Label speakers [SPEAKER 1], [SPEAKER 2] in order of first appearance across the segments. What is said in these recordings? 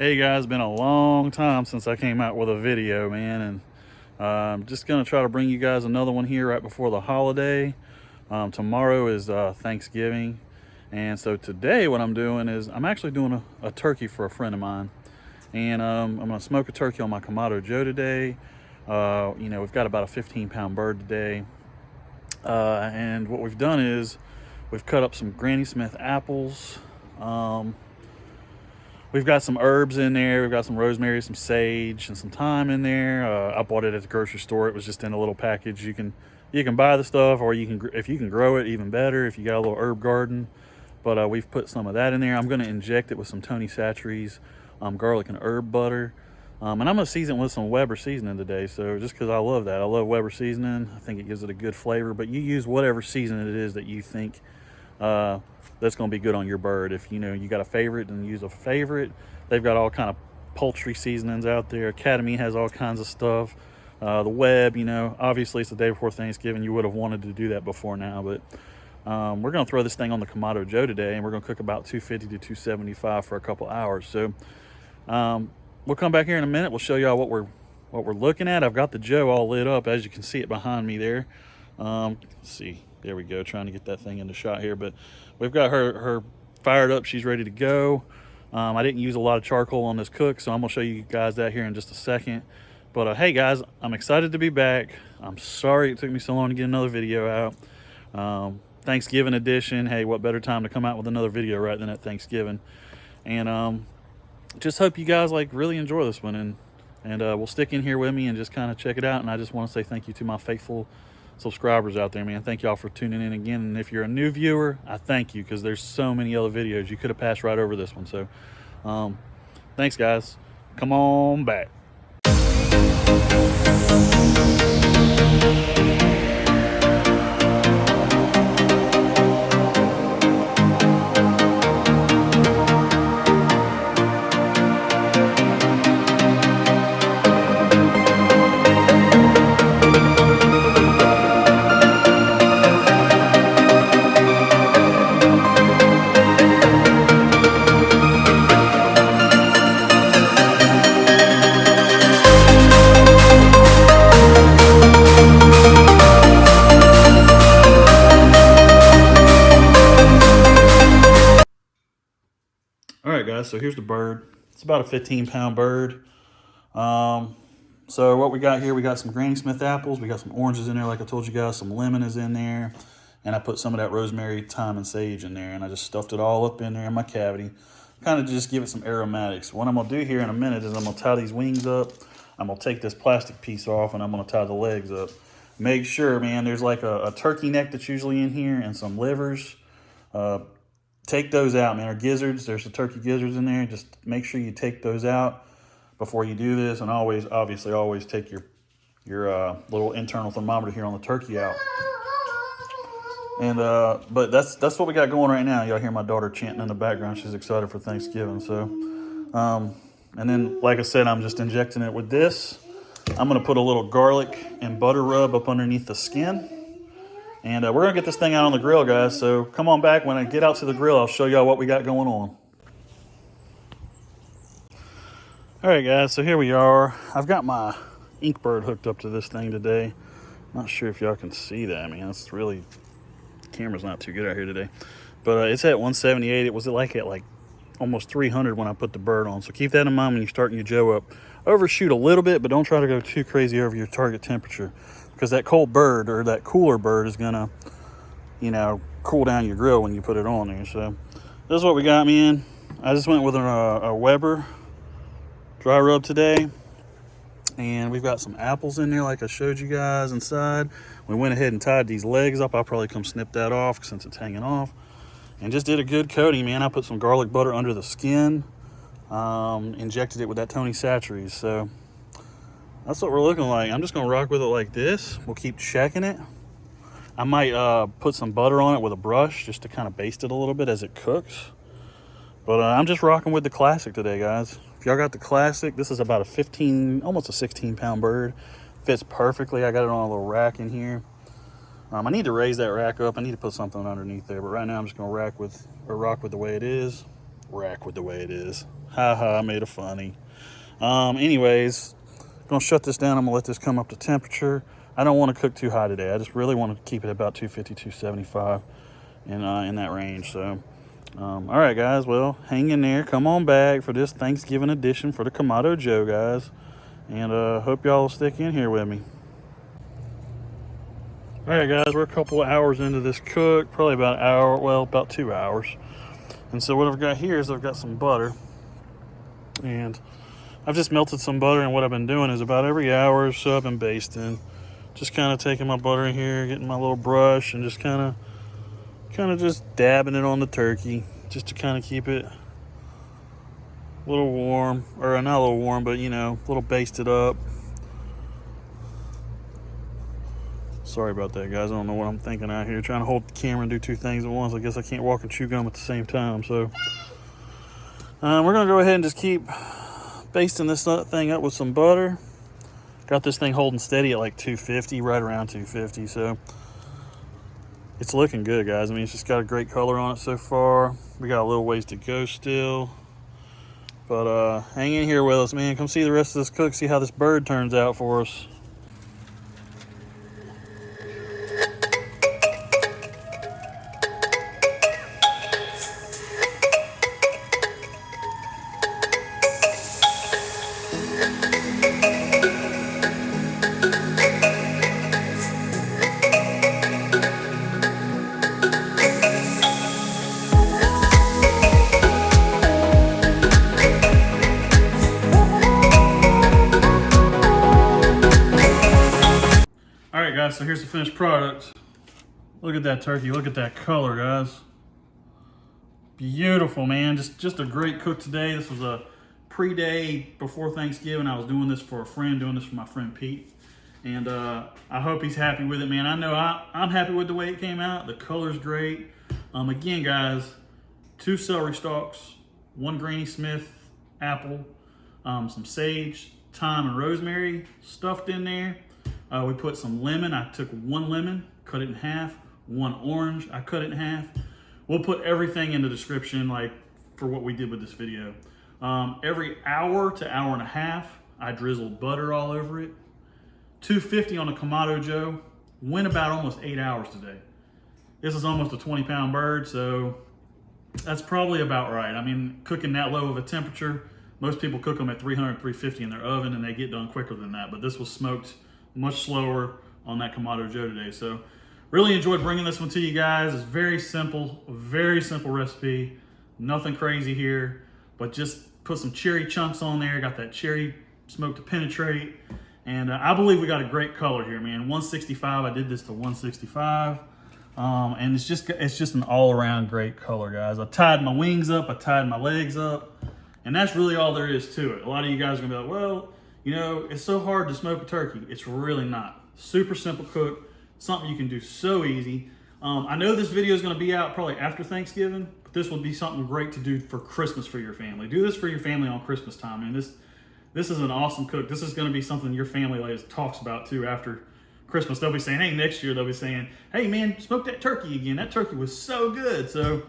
[SPEAKER 1] Hey guys, been a long time since I came out with a video, man, and I'm just gonna try to bring you guys another one here right before the holiday. Tomorrow is Thanksgiving, and so today what I'm doing is I'm actually doing a turkey for a friend of mine, and I'm gonna smoke a turkey on my Kamado Joe today. We've got about a 15-pound bird today, and what we've done is we've cut up some Granny Smith apples. We've got some herbs in there. We've got some rosemary, some sage, and some thyme in there. I bought it at the grocery store. It was just in a little package. You can buy the stuff, or if you can grow it, even better. If you got a little herb garden, but we've put some of that in there. I'm going to inject it with some Tony Chachere's garlic and herb butter, and I'm going to season it with some Weber seasoning today. So just because I love that, I love Weber seasoning. I think it gives it a good flavor. But you use whatever seasoning it is that you think that's going to be good on your bird. If you got a favorite, then use a favorite. They've got all kind of poultry seasonings out there. Academy has all kinds of stuff. The Web, obviously it's the day before Thanksgiving. You would have wanted to do that before now, but we're going to throw this thing on the Kamado Joe today, and we're going to cook about 250 to 275 for a couple hours. So we'll come back here in a minute. We'll show y'all what we're looking at. I've got the Joe all lit up, as you can see it behind me there. Let's see. There we go, trying to get that thing into shot here, but we've got her fired up. She's ready to go. I didn't use a lot of charcoal on this cook, so I'm gonna show you guys that here in just a second. But hey guys, I'm excited to be back. I'm sorry it took me so long to get another video out. Thanksgiving edition. Hey, what better time to come out with another video right than at Thanksgiving? And just hope you guys really enjoy this one, and will stick in here with me and just kind of check it out. And I just want to say thank you to my faithful subscribers out there, man. Thank y'all for tuning in again. And if you're a new viewer, I thank you, because there's so many other videos. You could have passed right over this one. So thanks guys. Come on back. All right, guys, so here's the bird. It's about a 15-pound bird. So what we got here, we got some Granny Smith apples. We got some oranges in there, like I told you guys. Some lemon is in there. And I put some of that rosemary, thyme, and sage in there. And I just stuffed it all up in there in my cavity. Kind of just give it some aromatics. What I'm going to do here in a minute is I'm going to tie these wings up. I'm going to take this plastic piece off, and I'm going to tie the legs up. Make sure, man, there's like a turkey neck that's usually in here and some livers. Take those out, man. Or gizzards. There's the turkey gizzards in there. Just make sure you take those out before you do this, and obviously always take your little internal thermometer here on the turkey out. And but that's what we got going right now. Y'all hear my daughter chanting in the background. She's excited for Thanksgiving. So and then, like I said, I'm just injecting it with this. I'm gonna put a little garlic and butter rub up underneath the skin. And we're going to get this thing out on the grill, guys. So come on back. When I get out to the grill, I'll show y'all what we got going on. All right, guys. So here we are. I've got my Inkbird hooked up to this thing today. Not sure if y'all can see that. I mean, it's really, the camera's not too good out here today. But it's at 178. It was at almost 300 when I put the bird on. So keep that in mind when you're starting your Joe up. Overshoot a little bit, but don't try to go too crazy over your target temperature, because that cold bird, or that cooler bird, is gonna, cool down your grill when you put it on there. So this is what we got, man. I just went with a Weber dry rub today, and we've got some apples in there like I showed you guys inside. We went ahead and tied these legs up. I'll probably come snip that off since it's hanging off, and just did a good coating, man. I put some garlic butter under the skin, injected it with that Tony Chachere's. So that's what we're looking like. I'm just gonna rock with it like this. We'll keep checking it. I might put some butter on it with a brush just to kind of baste it a little bit as it cooks. But I'm just rocking with the classic today, guys. If y'all got the classic, this is about almost a 16-pound bird. Fits perfectly. I got it on a little rack in here. I need to raise that rack up. I need to put something underneath there, but right now I'm just gonna rock with the way it is. rack with the way it is. Haha, I made a funny. Anyways, gonna shut this down. I'm gonna let this come up to temperature. I don't want to cook too high today. I just really want to keep it about 250, 275 in that range. So, all right, guys. Well, hang in there. Come on back for this Thanksgiving edition for the Kamado Joe, guys. And hope y'all will stick in here with me. All right, guys. We're a couple of hours into this cook. Probably about an hour. Well, about 2 hours. And so what I've got here is I've got some butter. And I've just melted some butter, and what I've been doing is about every hour or so I've been basting. Just kind of taking my butter in here, getting my little brush, and just kind of just dabbing it on the turkey, just to kind of keep it a little warm, or not a little warm, but you know, a little basted up. Sorry about that, guys. I don't know what I'm thinking out here, trying to hold the camera and do two things at once. I guess I can't walk and chew gum at the same time. So we're gonna go ahead and just keep basting this thing up with some butter. Got this thing holding steady at like 250, right around 250. So it's looking good, guys. I mean, it's just got a great color on it so far. We got a little ways to go still. But hang in here with us, man. Come see the rest of this cook, see how this bird turns out for us. Guys, so here's the finished product. Look at that turkey. Look at that color, guys. Beautiful, man. Just a great cook today. This was a pre-day before Thanksgiving. I was doing this for a friend, doing this for my friend Pete. And I hope he's happy with it, man. I know I'm happy with the way it came out. The color's great. Again, guys, 2 celery stalks, 1 Granny Smith apple, some sage, thyme, and rosemary stuffed in there. We put some lemon. I took 1 lemon, cut it in half. 1 orange, I cut it in half. We'll put everything in the description, like for what we did with this video. Every hour to hour and a half, I drizzled butter all over it. 250 on a Kamado Joe. Went about almost 8 hours today. This is almost a 20-pound bird, so that's probably about right. I mean, cooking that low of a temperature, most people cook them at 300, 350 in their oven, and they get done quicker than that. But this was smoked much slower on that Kamado Joe today. So really enjoyed bringing this one to you guys. It's very simple recipe. Nothing crazy here, but just put some cherry chunks on there. Got that cherry smoke to penetrate. And I believe we got a great color here, man. 165, I did this to 165. And it's just an all around great color, guys. I tied my wings up, I tied my legs up, and that's really all there is to it. A lot of you guys are gonna be like, well, you know, it's so hard to smoke a turkey. It's really not. Super simple cook, something you can do so easy. I know this video is going to be out probably after Thanksgiving, but this would be something great to do for Christmas for your family. Do this for your family on Christmas time, and this is an awesome cook. This is going to be something your family always talks about too after Christmas. They'll be saying, hey, next year they'll be saying, hey man, smoke that turkey again. That turkey was so good. So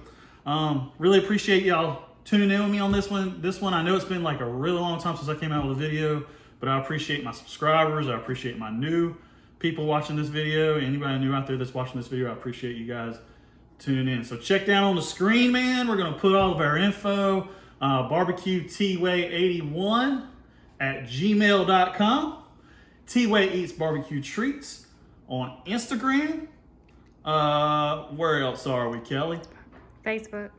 [SPEAKER 1] really appreciate y'all tuning in with me on this one. I know it's been like a really long time since I came out with a video, but I appreciate my subscribers. I appreciate my new people watching this video. Anybody new out there that's watching this video, I appreciate you guys tuning in. So check down on the screen, man. We're going to put all of our info, barbecue TeeWay81 at gmail.com. TeeWay Eats Barbecue Treats on Instagram. Where else are we, Kelly?
[SPEAKER 2] Facebook.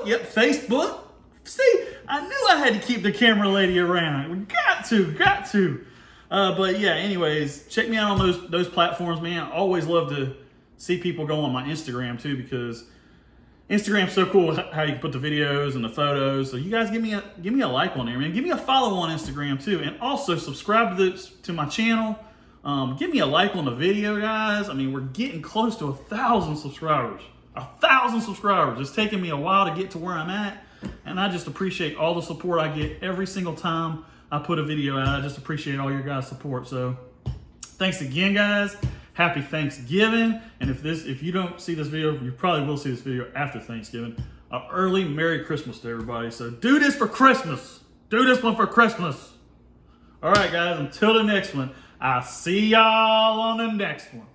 [SPEAKER 1] Yep, Facebook. See, I knew I had to keep the camera lady around. We got to. But yeah, anyways, check me out on those platforms, man. I always love to see people go on my Instagram too, because Instagram's so cool how you can put the videos and the photos. So you guys give me a like on there, man. Give me a follow on Instagram too, and also subscribe to my channel. Give me a like on the video, guys. I mean, we're getting close to 1,000 subscribers. 1,000 subscribers. It's taken me a while to get to where I'm at, and I just appreciate all the support I get every single time I put a video out. I just appreciate all your guys' support. So thanks again, guys. Happy Thanksgiving. And if you don't see this video, you probably will see this video after Thanksgiving. an early Merry Christmas to everybody. So do this for Christmas. Do this one for Christmas. All right, guys, until the next one, I'll see y'all on the next one.